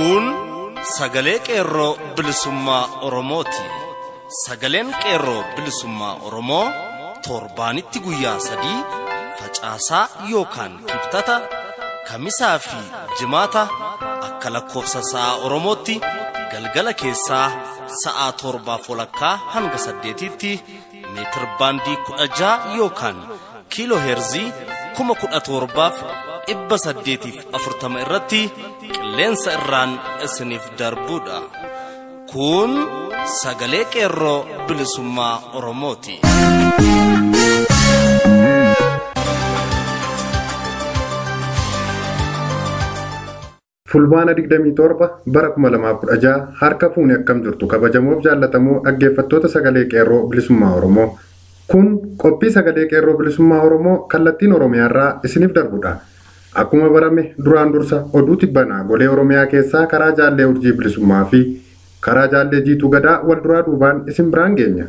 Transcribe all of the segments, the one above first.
Kun sagalee qeerroo bilisummaa Oromooti. Sagaleen qeerroo bilisummaa Oromoo torbaanitti guyyaa 3 facaasaa yookaan kibxata kamisaa fi jimaata akka lakkoofsa sa'a Oromootti galgala keessaa sa'a 7:00 hanga 8tti meetir baandii 16 yookaan kiiloo heerzii 1740 irratti qilleensa irraan isiniif darbuudha. Kun sagalee qeerroo bilisummaa Oromooti. Fulbaana 27 bara 2016 harka fuune akkam jirtu kabajamoof jaallatamoo dhaggeeffattoota sagalee qeerroo bilisummaa Oromoo. Kun qophii sagalee qeerroo bilisummaa Oromoo kallattiin Oromiyaarraa isiniif darbudha. Akkuma barame duraan dursa oduu tibbanaa golee Oromiyaa keessaa karaa jaallee urjii bilisummaa fi karaa jaallee jiituu gadaa wal duraa duubaan isin biraan geenya.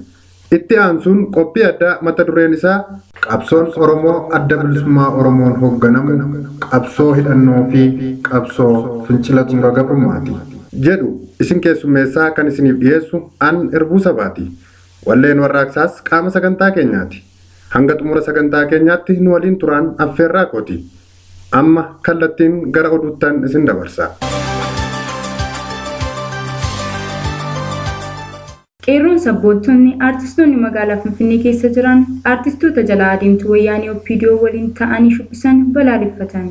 Itti aansuun qophii addaa mata dureen isaa qabsoon Oromoo adda bilisummaa Oromoon hoogganamu qabsoo hidhannoo fi qabsoo fincila xumura gabrummaati jedhu isin keessummeessaa kan isiniif dhiyeessu an Irbuu Sabaati. Walleen warraaqsaas qaama sagantaa keenyaati. Hanga xumura sagantaa keenyaatti nu waliin turaan affeerraa kooti. Amma kallattiin gara oduuttan isin dabarsa. Qeerroon sabboontonni artistoonni magaalaa Finfinnee keessa jiran artistoota jalaa adeemtuu wayyaanii OPDO waliin ta'anii shubbisan balaaleffatan.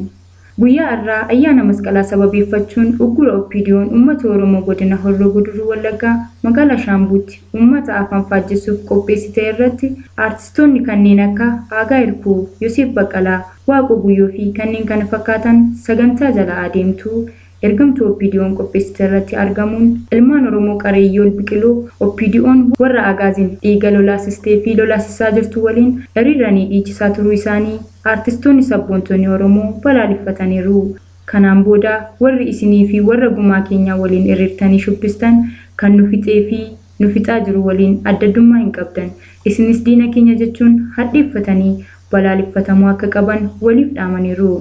Guyyaa irraa ayyaana masqalaa sababeeffachuun uggura OPDO'n uummata Oromoo godina Horroo Guduruu Wallaggaa magaalaa Shaambuutti uummata afaan faajjessuuf qopheessite irratti artistoonni kanneen akka Aagaa Irkuu, Yoseef Baqqalaa, Waaqoo Guyyoo fi kanneen kana fakkaatan sagantaa jalaa adeemtuu ergamtuu OPDO'n qopheessite irratti argamuun ilmaan Oromoo Qareeyyoon Biqiluu OPDO'n warra Agaaziin dhiiga lolaasistee fi lolaasisaa jirtu waliin hiriiranii dhiichisaa turuu isaanii artistoonni sabboontonni Oromoo balaaleffataniiru. Kanaan booda warri isinii fi warra gumaa keenyaa waliin hiriirtanii shubbistan kan nu fixee fi nu fixaa jiru waliin addaddummaa hin qabdan. Isinis diina keenya jechuun hadheeffatanii balaaleffatamuu akka qaban waliif dhaamaniiru.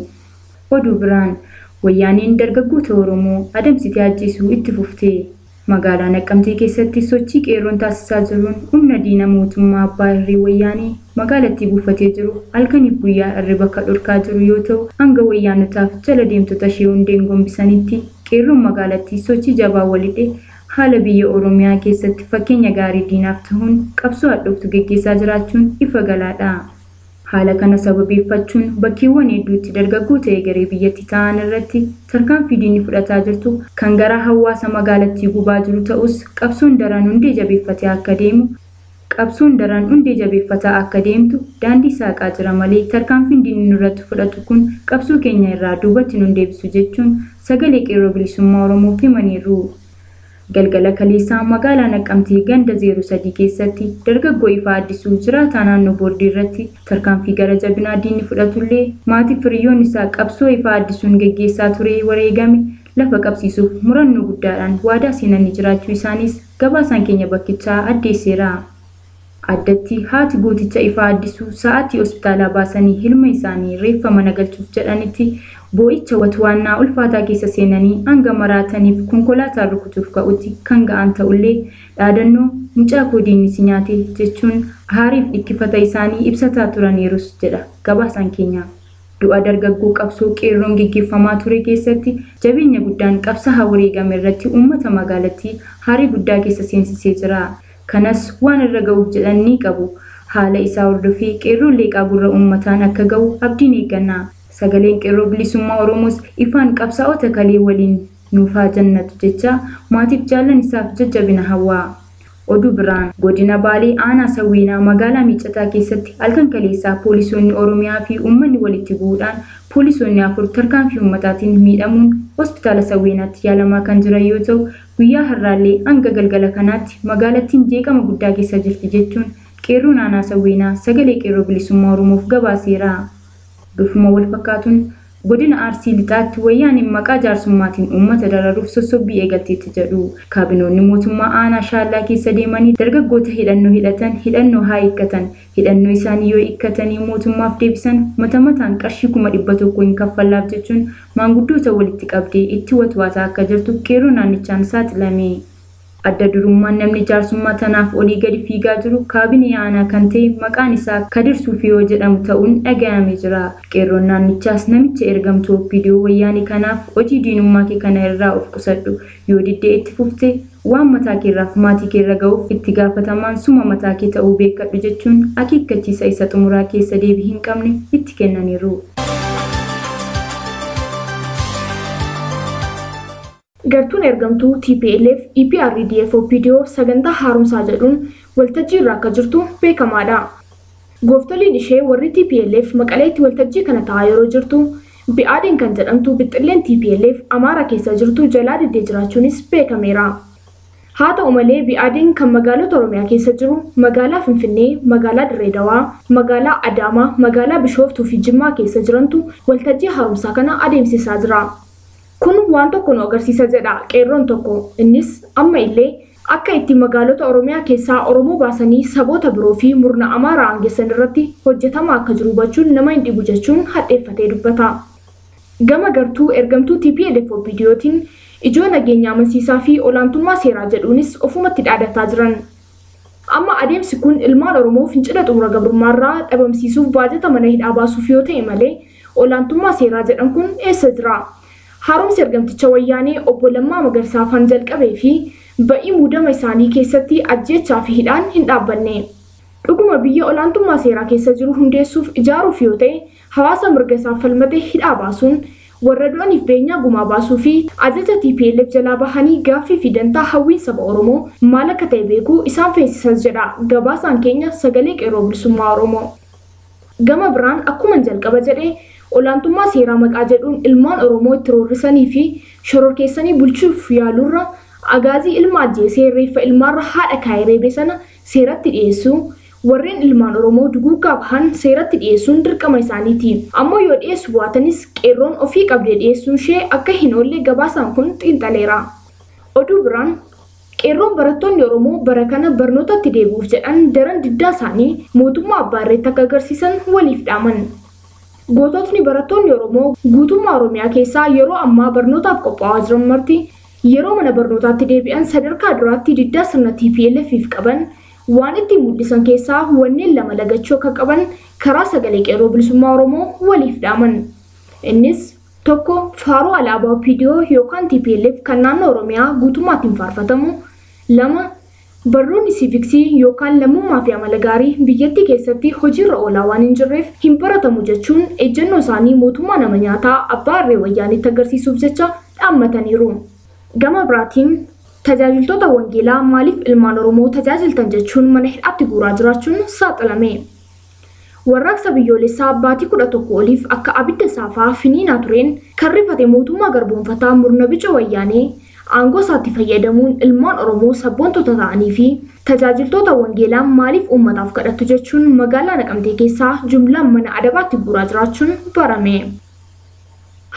Oduu biraan wayyaaniin dargaggoota Oromoo adamsitee ajjeesuu itti fuftee magaalaa Naqqamtee keessatti sochii qeerroon taasisaa jiruun humna diina mootummaa abbaa irree wayyaanii magaalattii buufatee jiru halkaniif guyyaa irri bakka dhorkaa jiru yoo ta'u hanga wayyaanotaaf jala deemtota ishee hundeen gombisanitti qeerroon magaalattii sochii jabaa walidhe haala biyya Oromiyaa keessatti fakkeenya gaarii diinaaf ta'uun qabsoo hadhooftu gaggeessaa jiraachuun ifa galaadha. Haala kana sababeeffachuun bakkeewwan hedduutti dargaggoota egeree biyyattii ta'an irratti tarkaanfii diinni fudhataa jirtu kan gara hawaasa magaalattii gubaa jiru ta'us qabsoon daran hundee jabeeffataa akka deemtu daandii saaqaa jira malee tarkaanfiin diinni nurratti fudhatu kun qabsoo keenya irraa duubatti nun deebisu jechuun sagalee qeerroo bilisummaa Oromoof himaniiru. Galgala kaleessaa magaalaa Naqqamtee ganda 03 keessatti dargaggoo Ifaa Addisuu jiraataa naannoo Boordii irratti tarkaanfii gara jabinaa diinni fudhatullee maatii firiyyoon isaa qabsoo Ifaa Addisuun gaggeessaa ture wareegame lafa qabsiisuuf murannoo guddaadhaan waadaa seenanii jiraachuu isaanis gabaasaan keenya bakkichaa addeesseera. Addatti haati gooticha Ifaa Addisuu sa'aatii hospitaalaa baasanii ilma isaanii reeffa mana galchuuf jedhanitti boo'icha watwaannaa ulfaataa keessa seenanii hanga maraataniif konkolaataa rukutuuf ka'utti kan ga'an ta'ullee dhaadannoo mucaa koo diinni si nyaate jechuun aariif dhikkifata isaanii ibsataa turaniirus jedha gabaasaan keenya. Du'a dargaggoo qabsoo qeerroon gaggeeffamaa ture keessatti jabeenya guddaan qabsaa'aa wareegame irratti uummata magaalattii aarii guddaa keessa seensisee jira. Kanas waan irra ga'uuf jedhanii qabu. Haala isaa hordofee qeerroon leeqaa gurra uummataan akka ga'u abdiin eegganna. Sagaleen qeerroo bilisummaa Oromoos ifaan qabsaa'ota kalee waliin nuufaa jannatu jecha maatiif jaallan isaaf jajjabina hawwaa. Oduu biraan godina Baalee aanaa Sawweenaa magaalaa Miiccataa keessatti halkan kaleessaa poolisoonni Oromiyaa fi uummanni walitti bu'uudhaan poolisoonni 4 tarkaanfii uummataatiin miidhamuun hospitaala Sawweenaatti yaalamaa kan jiran yoo ta'u guyyaa har'aallee hanga galgala kanaatti magaalattiin jeeqama guddaa keessa jirti jechuun qeerroon aanaa Sawweenaa sagalee qeerroo bilisummaa Oromoof gabaaseera. Bifuma wal fakkaatuun godina Arsii lixaatti wayyaaniin maqaa jaarsummaatiin uummata dararuuf sossobbii eegalteetti jedhu. Kaabinoonni mootummaa aanaa shaallaa keessa deemanii dargaggoota hidhannoo hidhatan hidhannoo haa hiikkatan. Hidhannoo isaanii yoo hiikkatanii mootummaaf deebisan mata mataan qarshii 100 hin kaffallaaf jechuun maanguddoota walitti qabdee itti watwaataa akka jirtu qeerroo naannichaan saaxilame. Adda durummaan namni jaarsummaa tanaaf olii gadi fiigaa jiru kaabinee aanaa kan ta'e maqaan isaa Kadir Suufiyoo jedhamu ta'uun dhaga'amee jira. Qeerroon naannichaas namicha ergamtuu OPDO wayyaanii kanaaf hojii diinummaa kee kana irraa of qusadhu yoo diddee itti fufte waan mataa keerraaf maatii keerra ga'uuf itti gaafatamaan suma mataa kee ta'uu beekadhu jechuun akeekkachiisa isa xumuraa keessa deebii hin qabne itti kennaniiru. Gartuun ergamtuu TPLF EPRDF OPDO sagantaa haaromsaa jedhuun waltajjii irra akka jirtu beekamaadha. Gooftoliin ishee warri TPLF Maqaleetti waltajjii kana taa'aa yeroo jirtu Bi'aadeen kan jedhamtu bixxilleen TPLF Amaara keessa jirtu jalaa diddee jiraachuunis beekameera. Haa ta'u malee Bi'aadeen kan magaalota Oromiyaa keessa jiru magaalaa Finfinnee, magaalaa Dirree Dawaa, magaalaa Adaamaa, magaalaa Bishooftuu fi Jimmaa keessa jirantu waltajjii haaromsaa kana adeemsisaa jira. Kun waan tokko nu agarsiisa jedha qeerroon tokko. Innis amma illee akka itti magaalota Oromiyaa keessaa Oromoo baasanii saboota biroo fi murna Amaaraa aangessan irratti hojjetamaa akka jiru hubachuun nama hin dhibu jechuun hadheeffatee dubbata. Gama gartuu ergamtuu TPLF OPDOtiin ijoo nageenya amansiisaa fi olaantummaa seeraa jedhuunis ofumatti dhaadataa jiran. Amma adeemsi kun ilmaan Oromoo fincila xumura gabrummaarraa dhabamsiisuuf baajata mana hidhaa baasuuf yoo ta'e malee olaantummaa seeraa jedhan kun eessa jira? Haaromsi ergamticha wayyaanee obbo Lammaa Magarsaa afaan jalqabee fi ba'ii muudama isaanii keessatti ajjechaa fi hidhaan hin dhaabbanne. Dhuguma biyya olaantummaa seeraa keessa jiru hundeessuuf ijaaruuf yoo ta'e hawaasa mirga isaaf falmate hidhaa baasuun warra du'aniif beenyaa gumaa baasuu fi ajaja TPLF jalaa bahanii gaaffii fi dantaa hawwiin saba Oromoo maal akka ta'e beekuu isaan feesisas jedha gabaasaan keenya sagalee qeerroo bilisummaa Oromoo. Gama biraan akkuma jalqaba jedhee olaantummaa seeraa maqaa jedhuun ilmaan Oromoo itti roorrisanii fi shororkeessanii bulchuuf yaalurra agaazii ilma ajjeesee reeffa ilmaarra haadha kaayee reebe sana seeratti dhiyeessuu warreen ilmaan Oromoo duguuggaa bahan seeratti dhiyeessuun dirqama isaaniiti. Ammoo yoo dhiyeessu baatanis qeerroon ofii qabdee dhiyeessuun ishee akka hin oolle gabaasaan kun xiinxaleera. Oduu biraan qeerroon barattoonni Oromoo bara kana barnootatti deebi'uuf jedhan daran diddaa isaanii mootummaa abbaa irreetti akka agarsiisan waliif dhaaman. Goototni barattoonni Oromoo guutummaa Oromiyaa keessaa yeroo ammaa barnootaaf qophaa'aa jiran marti yeroo mana barnootaatti deebi'an sadarkaa duraatti diddaa sirna TPLFiif qaban waan itti mul'isan keessaa wanneen lama lagachuu akka qaban karaa sagalee qeerroo bilisummaa Oromoo waliif dhaaman. Innis tokko faaruu alaabaa OPDO yookaan TPLF kan naannoo Oromiyaa guutummaatti faarfatamu, lama barnoonni siiviksii yookaan lammummaa fi amala gaarii biyyattii keessatti hojiirra oolaa waan hin jirreef hin baratamu jechuun ejjennoo isaanii mootummaa nama nyaataa abbaa irree wayyaanitti agarsiisuuf jecha dhaammataniiru. Gama biraatiin tajaajiltoota wangeelaa maaliif ilmaan Oromoo tajaajiltan jechuun mana hidhaatti guuraa jiraachuun saaxilame. Warraaqsa biyyoolessaa baatii 11 oliif akka abidda saafaa finiinaa tureen kan rifate mootummaa garboonfataa murna bica wayyaanee aangoo isaatti fayyadamuun ilmaan Oromoo sabboontota ta'anii fi tajaajiltoota wangeelaa maaliif uummataaf kadhattu jechuun magaalaa Naqamtee keessaa jumlaan mana adabaatti guuraa jiraachuun barame.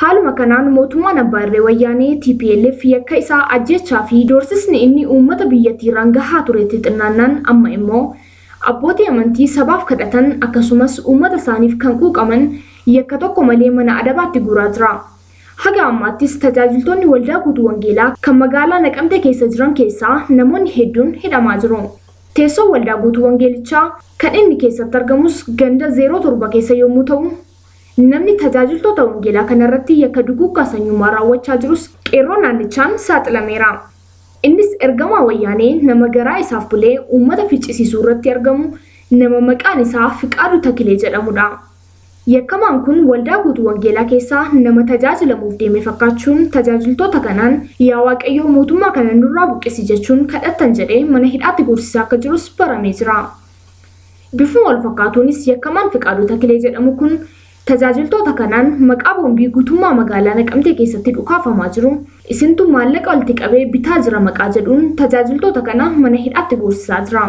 Haaluma kanaan mootummaan abbaa irree wayyaanee TPLF yakka isaa ajjechaa fi doorsisni inni uummata biyyattii irraan gahaa turetti xinnaannaan amma immoo abbootii amantii sabaaf kadhatan akkasumas uummata isaaniif kan quuqaman yakka tokko malee mana adabaatti guuraa jira. Haga ammaattis tajaajiltoonni waldaa guutuu wangeelaa kan magaalaa Naqamtee keessa jiran keessaa namoonni hedduun hidhamaa jiru. Teessoon waldaa guutuu wangeelichaa kan inni keessatti argamus ganda 07 keessa yommuu ta'u, namni tajaajiltoota wangeelaa kanarratti yakka duguuggaa sanyummaa raawwachaa jirus qeerroo naannichaan saaxilameera. Innis ergamaa wayyaanee nama garaa isaaf bulee uummata ficcisiisuu irratti argamu nama maqaan isaa Fiqaaduu Takilee jedhamudha. Yakkamaan kun waldaa guutuu wangeelaa keessaa nama tajaajilamuuf deeme fakkaachuun tajaajiltoota kanaan yaa Waaqayyoo mootummaa kana nurraa buqqisi jechuun kadhattan jedhee mana hidhaatti guursisaa akka jirus baramee jira. Bifuma wal fakkaatuunis yakkamaan Fiqaaduu Takilee jedhamu kun tajaajiltoota kanaan maqaa boombii guutummaa magaalaa Naqamtee keessatti dhukaafamaa jiru isintu maallaqa walitti qabee bitaa jira maqaa jedhuun tajaajiltoota kana mana hidhaatti guursisaa jira.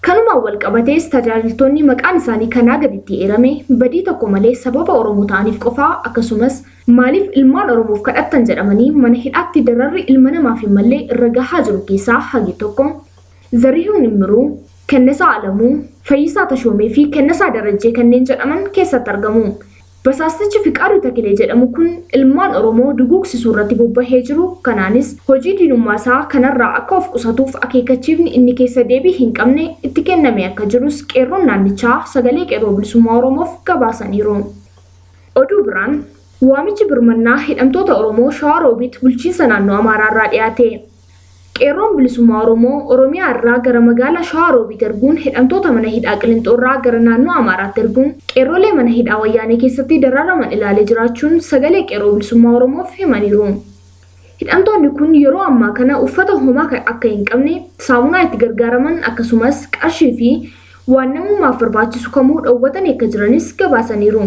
Kanumaan wal qabatees tajaajiltoonni maqaan isaanii kanaa gaditti eerame badii tokko malee sababa Oromoo ta'aniif qofaa akkasumas maaliif ilmaan Oromoof kadhattan jedhamanii mana hidhaatti dararri ilma namaaf hin malle irra gahaa jiru keessaa hagi tokko Zarihuun Immiruu, Kennesaa Alamuu, Fayyisaa Tashoomee fi Kennesaa Darajjee kanneen jedhaman keessatti argamu. Basaastichi Fiqaaduu Takilee jedhamu kun ilmaan Oromoo duguugsisuu irratti bobbahee jiru. Kanaanis hojii diinummaa isaa kanarraa akka of qusatuuf akeekkachiifni inni keessa deebii hin qabne itti kenname akka jirus qeerroon naannichaa sagalee qeerroo bilisummaa Oromoof gabaasaniiru. Oduu biraan waamichi birmannaa hidhamtoota Oromoo Shawaa Roobiit bulchiinsa naannoo Amaaraarraa dhiyaate. Qeerroon bilisummaa Oromoo Oromiyaa irraa gara magaalaa Shawaa Roobiit erguun hidhamtoota mana hidhaa Qilinxoorraa gara naannoo Amaaraatti erguun qeerrolee mana hidhaa Wayyaanee keessatti dararaman ilaalee jiraachuun sagalee qeerroo bilisummaa Oromoof himaniiru. Hidhamtoonni kun yeroo ammaa kana uffata homaa akka hin qabne saamunaa itti gargaaraman akkasumas qarshii fi waan namummaaf barbaachisu kamuu dhowwatan akka jiranis gabaasaniiru.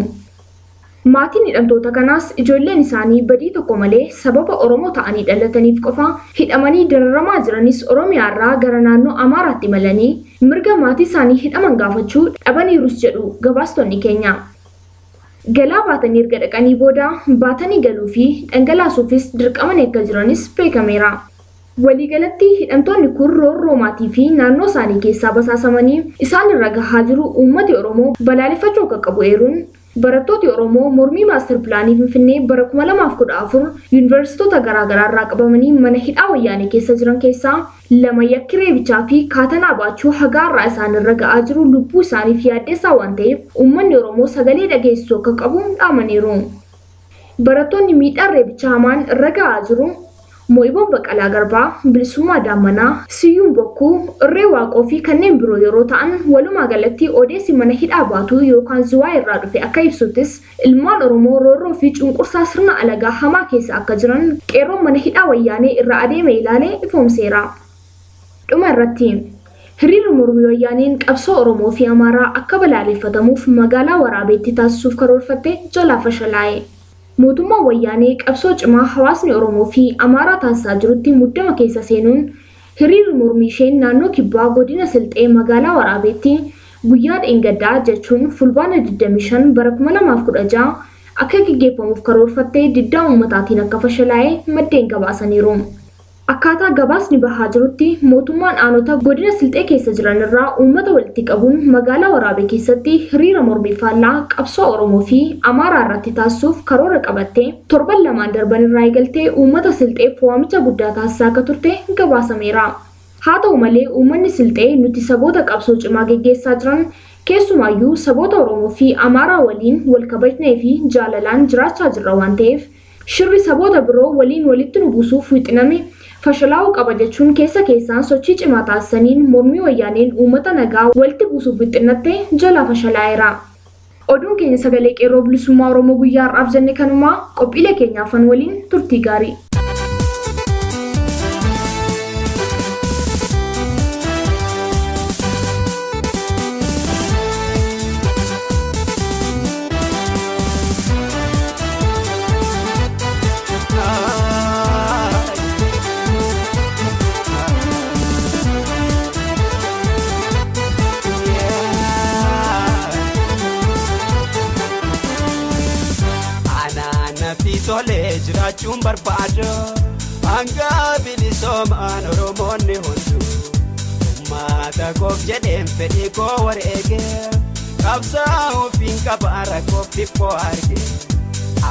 Maatiin hidhamtoota kanaas ijoolleen isaanii badii tokko malee sababa Oromoo ta'anii dhalataniif qofa hidhamanii dararamaa jiranis Oromiyaa irraa gara naannoo Amaaraatti imalanii mirga maatii isaanii hidhaman gaafachuu dhabaniirus jedhu gabaastonni keenya. Galaa baatanii erga dhaqanii booda baatanii galuu fi dhangalaasuufis dirqaman akka jiranis beekameera. Waliigalatti hidhamtoonni kun roorroo maatii fi naannoo isaanii keessaa basaasamanii isaan irra gahaa jiru uummati Oromoo balaaleffachuu akka qabu eeruun barattooti Oromoo mormii maaster pilaanii Finfinnee bara 2014 yuunivarsiitota garaagaraa irraa qabamanii mana hidhaa Wayyaanee keessa jiran keessaa lama yakki reebichaa fi kaatanaa baachuu hagaarraa isaan irra ga'aa jiru lubbuu isaaniif yaaddeessaa waan ta'eef uummanni Oromoo sagalee dhageessisuu akka qabu dhaamaniiru. Barattoonni miidhaan reebichaa hamaan irra ga'aa jiru Mo'iboon Baqqalaa Garbaa, Bilisummaa Daammanaa, Siyyuun Bokkuu, Irree Waaqoo fi kanneen biroo yeroo ta'an walumaa galatti odeessi mana hidhaa baatuu yookaan zuwaa irraa dhufe akka ibsuttis ilmaan Oromoo roorroo fi cunqursaa sirna alagaa hamaa keessa akka jiran qeerroon mana hidhaa Wayyaanee irraa adeeme ilaalee ifoomseera. Dhuma irratti hiriirri mormii Wayyaaneen qabsoo Oromoo fi Amaaraa akka balaaleffatamuuf magaalaa Waraabeetti taasisuuf karoorfatte jalaa fashalaa'e. Mootummaan Wayyaanee qabsoo cimaa hawaasni Oromoo fi Amaaraa taasisaa jirutti muddama keessa seenuun hiriirri mormii isheen naannoo kibbaa godina Silxee magaalaa Waraabeetti guyyaa dheengaddaa jechuun fulbaana 25 bara 2016 akka gaggeeffamuuf karoorfattee diddaa uummataatiin akka fashalaa'e maddeen gabaasaniiru. Akkaataa gabaasni bahaa jirutti mootummaan aanota godina Silxee keessa jiran irraa uummata walitti qabuun magaalaa Waraabee keessatti hiriira mormii faallaa qabsoo Oromoo fi Amaaraa irratti taasisuuf karoora qabattee torban lamaan darban irraa eegaltee uummata Silxeef waamicha guddaa taasisaa akka turte gabaasameera. Haa ta'u malee uummanni Silxee nuti saboota qabsoo cimaa gaggeessaa jiran keessumaayyuu saboota Oromoo fi Amaaraa waliin wal kabajnee fi jaalalaan jiraachaa jirra waan ta'eef shirri saboota biroo waliin walitti nu buusuuf wixiname fashalaa'uu qaba jechuun keessa keessaan sochii cimaa taasisaniin mormii Wayyaaneen uummata nagaa walitti buusuuf wixinnatte jalaa fashalaa'eera. Oduun keenya sagalee qeerroo bilisummaa Oromoo guyyaa har'aaf jenne kanumaa qophiilee keenyaafan waliin turtii gaarii. Tole jiraachuun barbaada hanga bilisoomaan Oromoonni hundu uummata koof jedheen fedhii koo wareege qabsaa'uuf hin qaba rakkoof dhiphoo arge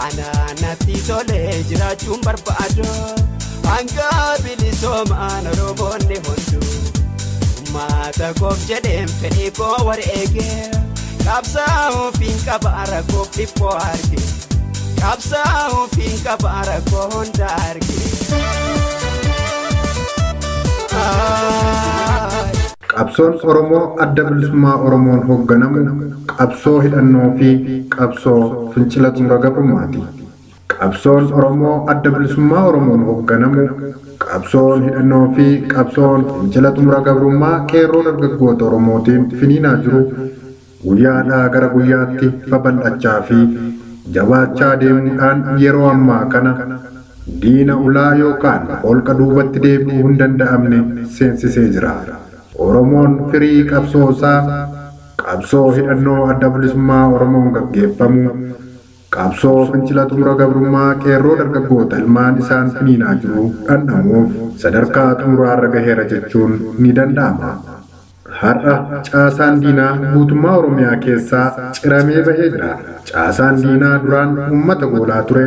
anaanatti tole jiraachuun barbaada hanga bilisoomaan Oromoonni hundu uummata koof jedheen fedhii koo wareege qabsaa'uuf hin qaba rakkoof dhiphoo arge qabsaa'uuf hin qaba rakkoo hunda arge. Qabsoon Oromoo adda bilisummaa Oromoon hoogganamu qabsoo hidhannoo fi qabsoo fincila xumura gabrummaati. Qabsoon Oromoo adda bilisummaa Oromoon hoogganamu qabsoon hidhannoo fi qabsoon fincila xumura gabrummaa qeerroo dargaggoota Oromootiin finiinaa jiru guyyaadhaa gara guyyaatti babal'achaa fi jabaachaa deemuudhaan yeroo ammaa kana diina ulaa yookaan holqa duubatti deebi'uu hin danda'amne seensisee jira. Oromoon firii qabsoosaa qabsoo hidhannoo adda bilisummaa Oromoon gaggeeffamu qabsoo fincila xumura gabrummaa qeerroo dargaggoota ilmaan isaan finiinaa jiru dhandhamuuf sadarkaa xumuraarra gaheera jechuun ni danda'ama. Har'a caasaan diinaa guutummaa Oromiyaa keessaa ciramee bahee jira. Caasaan diinaa duraan uummata goolaa ture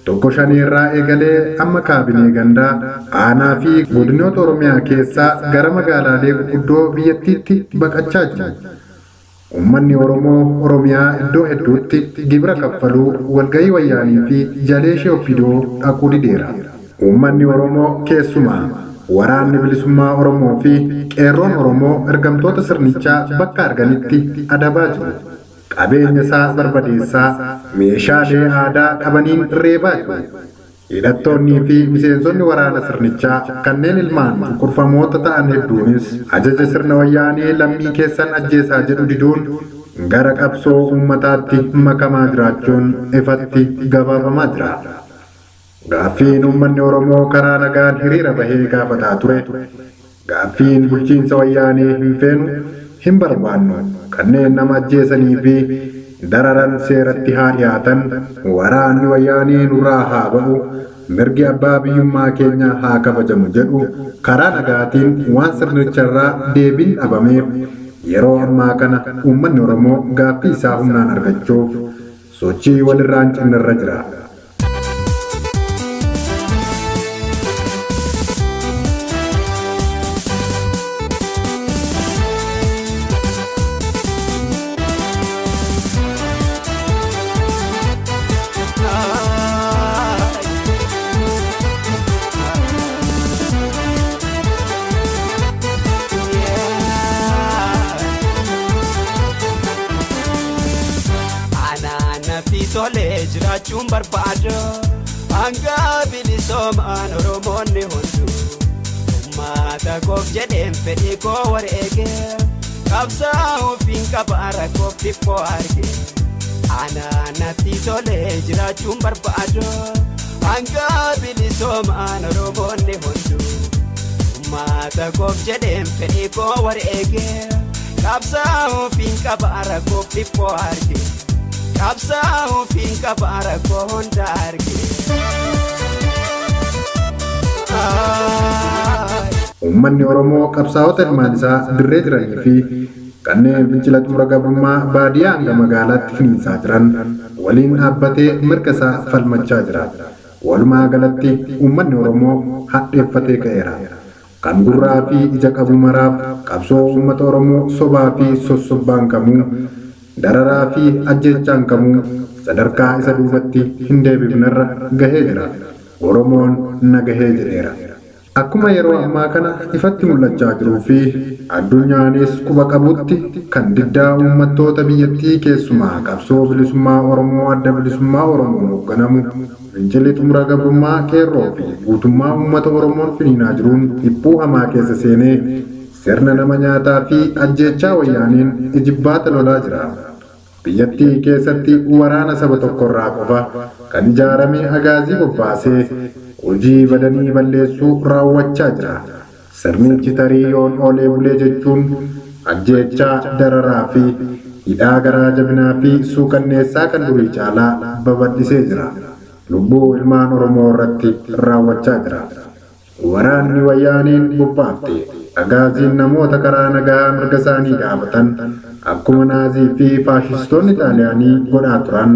tokko shaneerraa eegalee amma kaabinee gandaa aanaa fi godinoota Oromiyaa keessaa gara magaalaalee gurguddoo biyyattiitti baqachaa jiru. Uummanni Oromoo Oromiyaa iddoo hedduutti gibira kaffaluu walgahii wayyaanii fi jaleeshee oppidoo dhaquu dideera. Uummanni Oromoo keessumaa waraanni bilisummaa Oromoo fi qeerroon Oromoo ergamtoota sirnichaa bakka arganitti adabaa jiru. Qabeenya isaa barbadeessaa meeshaalee aadaa qabaniin reebaa jiru. Hidhattoonnii fi miseensonni waraana sirnichaa kanneen ilmaan cunqurfamoota ta'an hedduunis ajaja sirna wayyaanee lammii keessan ajjeesaa jedhu diduun gara qabsoo uummataatti makamaa jiraachuun ifatti gabaafamaa jira. Gaaffiin uummanni Oromoo karaa nagaan hiriira bahee gaafataa ture. Gaaffiin bulchiinsa wayyaanee hin feenu hin barbaannu kanneen nama ajjeesanii fi dararan seeratti haa dhiyaatan, waraanni wayyaanee nurraa haa ba'u, mirgi abbaa biyyummaa keenya haa kabajamu jedhu karaa nagaatiin waan sirnicharraa deebiin dhabameef yeroo ammaa kana uummanni Oromoo gaaffii isaa humnaan argachuuf sochii walirraan cinnarra jira. Tolee jiraachuun barbaada hanga bilisoomaan Oromoonni hunduu uummata koof jedheen fedhii koo wareege qabsaa'uuf hin qaba rakkoof dhiphoo arge anaanatti tolee jiraachuun barbaada hanga bilisoomaan Oromoonni hunduu uummata koof jedheen fedhii koo wareege qabsaa'uuf hin qaba rakkoof dhiphoo arge. Qabsaa'uuf hin qaba rakkoo hunda arge. Uummanni Oromoo qabsaa'ota ilmaan isaa dirree jiranii fi kanneen fincila xumura gabrummaa baadiyyaa hanga magaalaatti finiinsaa jiran waliin dhaabbatee mirga isaa falmachaa jira. Walumaa galatti uummanni Oromoo hadheeffatee ka'eera. Kan gurraa fi ija qabu maraaf qabsoo uummata Oromoo sobaa fi sossobbaan kamuu dararaa fi ajjechaan kamuu sadarkaa isa duubatti hin deebifnerra gahee jira. Oromoon nagahee jedheera. Akkuma yeroo ammaa kana ifatti mul'achaa jiruu fi addunyaanis quba qabutti kan diddaa uummattoota biyyattii keessumaa qabsoo bilisummaa Oromoo adda bilisummaa Oromoon hoogganamu fincilli xumura gabrummaa qeerroo fi guutummaa uummata Oromoon finiinaa jiruun dhiphuu hamaa keessa seenee sirna nama nyaataa fi ajjechaa wayyaaniin ijibbaata lolaa jira. Biyyattii keessatti waraana saba tokkorraa qofa kan ijaarame agaazii bobbaasee hojii badanii balleessuu raawwachaa jira. Sirnichi tarii yoon oolee bulee jechuun ajjechaa dararaa fi hidhaa garaa jabinaa fi suukanneessaa kan durii caalaa babal'isee jira. Lubbuu ilmaan Oromoo irratti raawwachaa jira. Waraanni wayyaaniin bobbaafte agaaziin namoota karaa nagaa mirga isaanii gaafatan akkuma naazii fi faashistoonni xaaliyaanii godhaa turan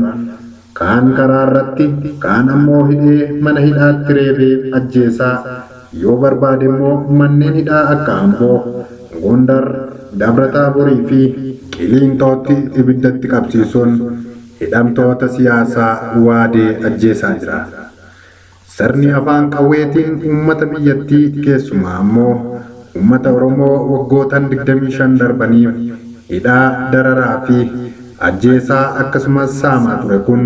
kaan karaa irratti kaan ammoo hidhee mana hidhaatti reebee ajjeesaa yoo barbaade immoo manneen hidhaa akka Amboo, Gondar, Dabra Taaborii fi Qiliintootti ibiddatti qabsiisuun hidhamtoota siyaasaa waadee ajjeesaa jira. Sirni afaan qawweetiin uummata biyyattii keessumaa ammoo uummata Oromoo waggootan 25 darbaniif hidhaa dararaa fi ajjeesaa akkasumas saamaa ture kun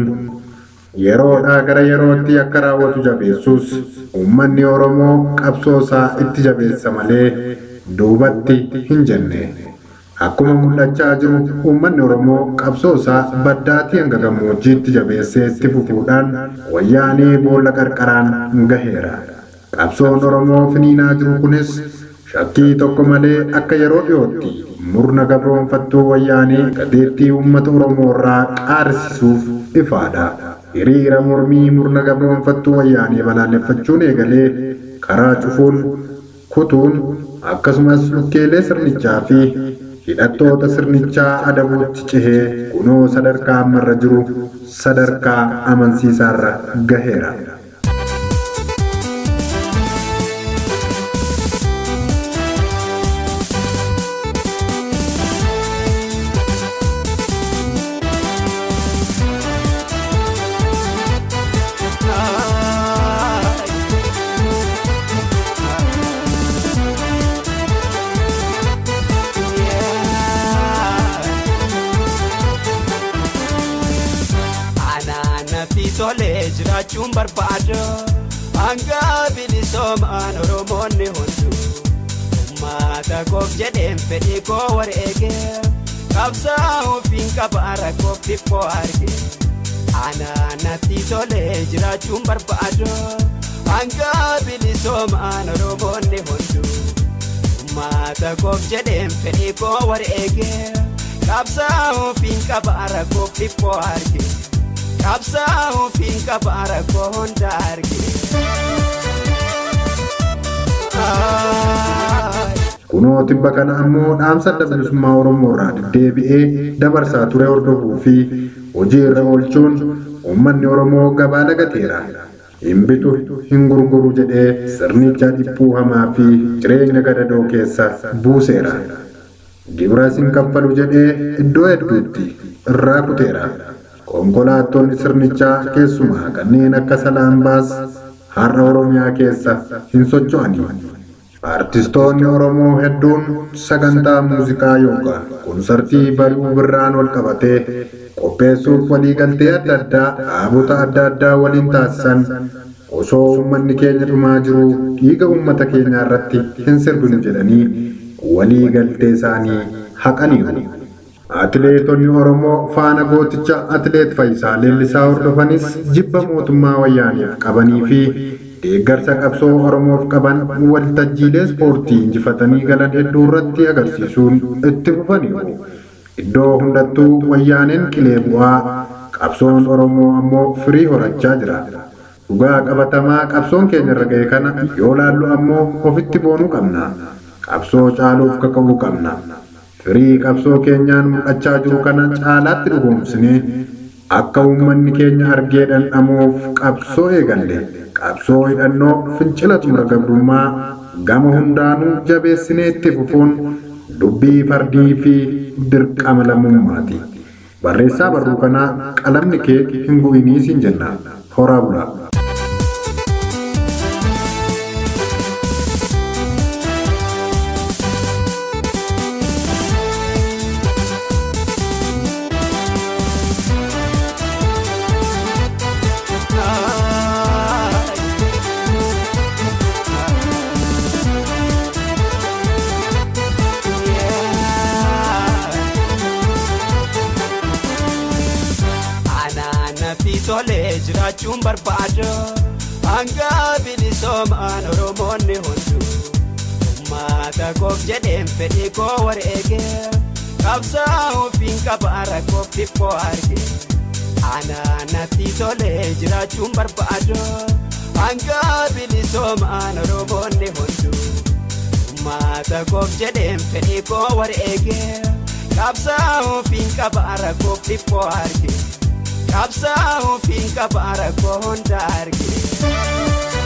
yeroodhaa gara yerootti akka raawwatu jabeessus uummanni Oromoo qabsoosaa itti jabeessa malee duubatti hin jenne. Akkuma mul'achaa jiru uummanni Oromoo qabsoosaa baddaatii hanga gammoojjiitti jabeessee itti fufuudhaan wayyaanee boolla qarqaraan gaheera. Qabsoon Oromoo finiinaa jiru kunis shakkii tokko malee akka yeroo dhiyootti murna gabroonfattuu wayyaanee gadeettii uummata Oromoo irraa qaarsisuuf ifaadha. Hiriira mormii murna gabroonfattuu wayyaanee balaaleffachuun eegalee karaa cufuun kutuun akkasumas lukkeelee sirnichaa fi hidhattoota sirnichaa adabuutti cehee kunoo sadarkaa ammarra jiru sadarkaa amansiisaarra gaheera. Tolee jiraachuun barbaada hanga bilisoomaan Oromoonni hunduu uummata koof jedheen fedhii koo wareegee qabsaa'uuf hin qaba rakkoof dhiphoo argee anaanatti tolee jiraachuun barbaada hanga bilisoomaan Oromoonni hunduu uummata koof jedheen fedhii koo wareegee qabsaa'uuf hin qaba rakkoof dhiphoo argee qabsaa'uuf hin qaba rakkoo hunda argee. Kunoo tibba kana ammoo dhaamsa adda bilisummaa Oromoo irraa deddeebi'ee dabarsaa ture hordofuu fi hojii irra oolchuun uummanni Oromoo gabaa lagateera. Hin bitu hin gurguru jedhee sirnicha dhiphuu hamaa fi jireenya gadadoo keessa buuseera. Gibras hin kaffalu jedhee iddoo hedduutti irraa kuteera. Konkolaattonni sirnichaa keessumaa kanneen akka Salaambaas har'a Oromiyaa keessa hin socho'ani. Artistoonni Oromoo hedduun sagantaa muuziqaa yookaan konsartii bari'uu birraan wal qabatee qopheessuuf waliigaltee adda addaa dhaabota adda addaa waliin taasisan osoo uummanni keenya dhumaa jiru dhiiga uummata keenyaa irratti hin sirbinu jedhanii waliigaltee isaanii haqaniiru. Atileetonni Oromoo faana gooticha atileet Fayyisaa Leellisaa hordofanis jibba mootummaa wayyaaniif qabanii fi deeggarsa qabsoo Oromoof qaban waltajjiilee ispoortii injifatanii galan hedduu irratti agarsiisuun itti fufaniiru. Iddoo hundattuu wayyaaneen qilee bu'aa qabsoon Oromoo ammoo firii horachaa jira. Dhugaa qabatamaa qabsoon keenya irra ga'e kana yoo laallu ammoo ofitti boonuu qabna. Qabsoo caaluuf kaka'uu qabna. Firii qabsoo keenyaan mul'achaa jiru kana caalaatti dhugoomsinee akka uummanni keenya argee dhandhamuuf qabsoo eegalle qabsoo hidhannoo fincila xumura gabrummaa gama hundaanuu jabeessinee itti fufuun dubbii fardii fi dirqama lammummaati. Barreessaa barruu kanaa qalamni kee hin bu'inii siin jenna. Horaa bulaa. Tolee jiraachuun barbaada hanga bilisoomaan Oromoonni hunduu uummata koof jedheen fedhii koo wareegee qabsaa'uuf hin qaba rakkoof dhiphoo argee anaanatti tolee jiraachuun barbaada hanga bilisoomaan Oromoonni hunduu uummata koof jedheen fedhii koo wareegee qabsaa'uuf hin qaba rakkoof dhiphoo argee. Qabsaa'uuf hin qaba rakkoo hunda argee.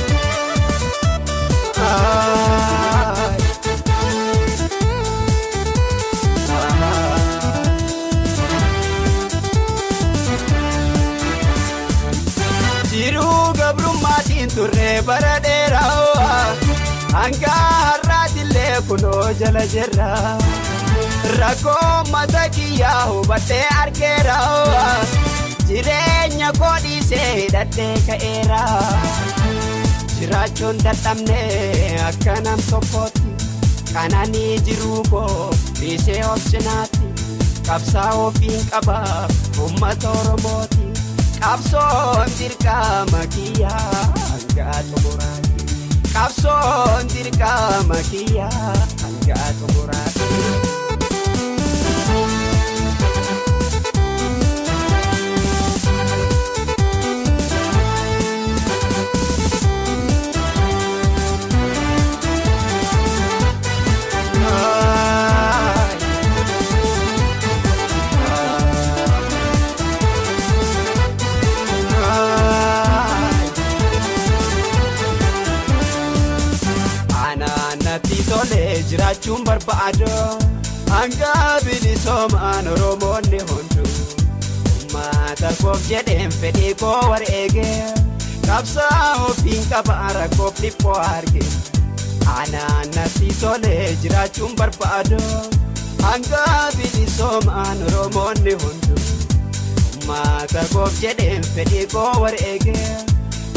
Jiruu gabrummaatiin turree bara dheeraa hanga har'aatillee kunoo jala jirra. Rakkoo mata kiyyaa hubadhee argeera. Jireenya koo dhiisee hidhadhee ka'eera. Jiraachuun dadhabnee akka nam tokkootti kananii jiruu koo dhiisee of cinaatti qabsaa'uuf hin qaba uummata Oromooti. Qabsoon dirqama kiyyaa hanga xumuraatti qabsoon dirqama kiyyaa hanga xumuraatti. Jiraachuun barbaadu hanga bilisoomaan Oromoonni hunduu uummata koof jedheen fedhii koo wareegee qabsaa ofiin qaba rakkoof dhiphoo arge anaan natti tolee jiraachuun barbaadu hanga bilisoomaan Oromoonni hunduu uummata koof jedheen fedhii koo wareegee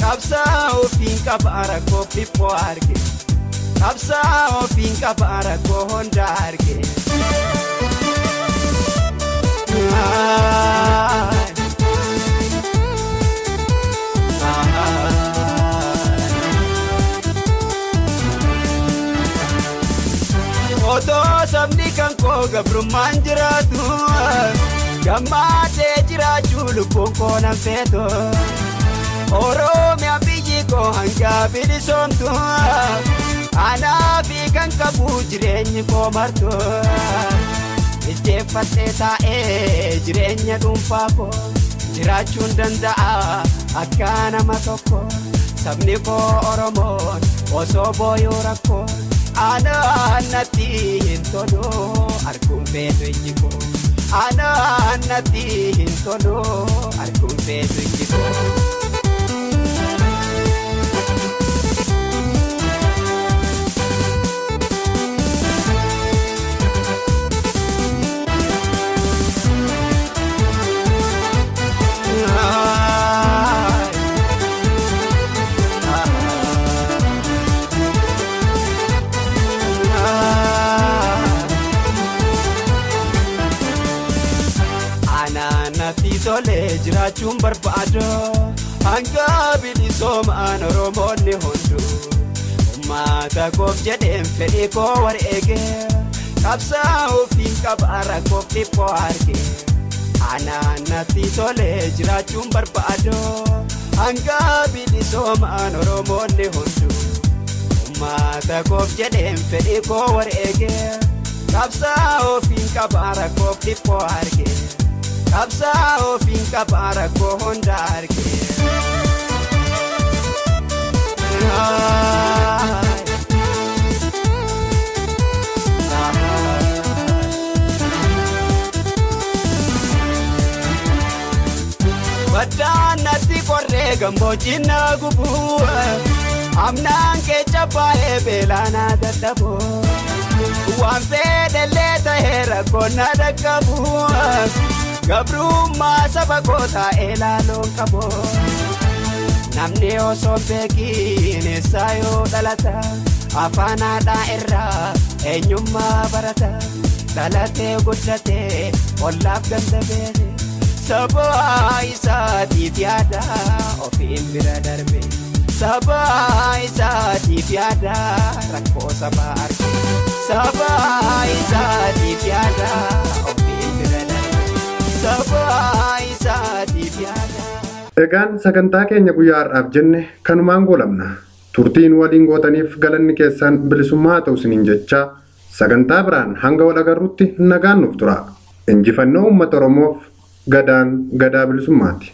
qabsaa ofiin qaba rakkoof dhiphoo arge qabsaa ofiin qaba rakkoo hunda arge. Otoo sabni kan koo gabrummaan jiraatu gammadee jiraachuu lubbuun koo nan feetu Oromiyaa biyyi koo hanga bilisoomtu Anaafi kan qabu jireenyi koo martu Ijjeeffatee taa'ee jireenya dhuunfaa koo jiraachuun danda'a akka nama tokko sabni koo Oromoon osoo booyuu rakkoo anaan natti hin tolu arguun feetu ijji koo anaan natti hin tolu arguun feetu ijji koo. Tolee jiraachuun barbaadu hanga bilisoomaan Oromoonni hunduu uummata koof jedheen fedhii koo wareegee qabsaa ofiin qaba rakkoof dhiphoo arge anaan natti tolee jiraachuun barbaadu hanga bilisoomaan Oromoonni hunduu uummata koof jedheen fedhii koo wareegee qabsaa ofiin qaba rakkoof dhiphoo arge. Qabsaa ofiin qaba rakkoo hunda arge. Baddaan natti qorree gammoojjiin na gubu amnaan keessa baay'ee beelaan dadhabu waan fedhallee ta'ee rakkoon na dhaqqabu. Gabrummaa saba koo taa'ee laaloon qabu namni osoo beekiin eessaa yoo dhalata afaan haadhaa irraa eenyummaa barata dhalatee guddatee ollaaf ganda beene saba isaatiif yaada ofiin bira darbe saba isaatiif yaada rakkoo saba arge saba isaatiif yaada ofiin bira darbe. Egaan sagantaa keenya guyyaa har'aaf jenne kanumaan goolabna. Turtiin waliin gootaniif galanni keessan bilisummaa haa ta'u isiniin jechaa sagantaa biraan hanga wal agarrutti nagaan nuuf tura. Injifannoo uummata Oromoof gadaan gadaa bilisummaati.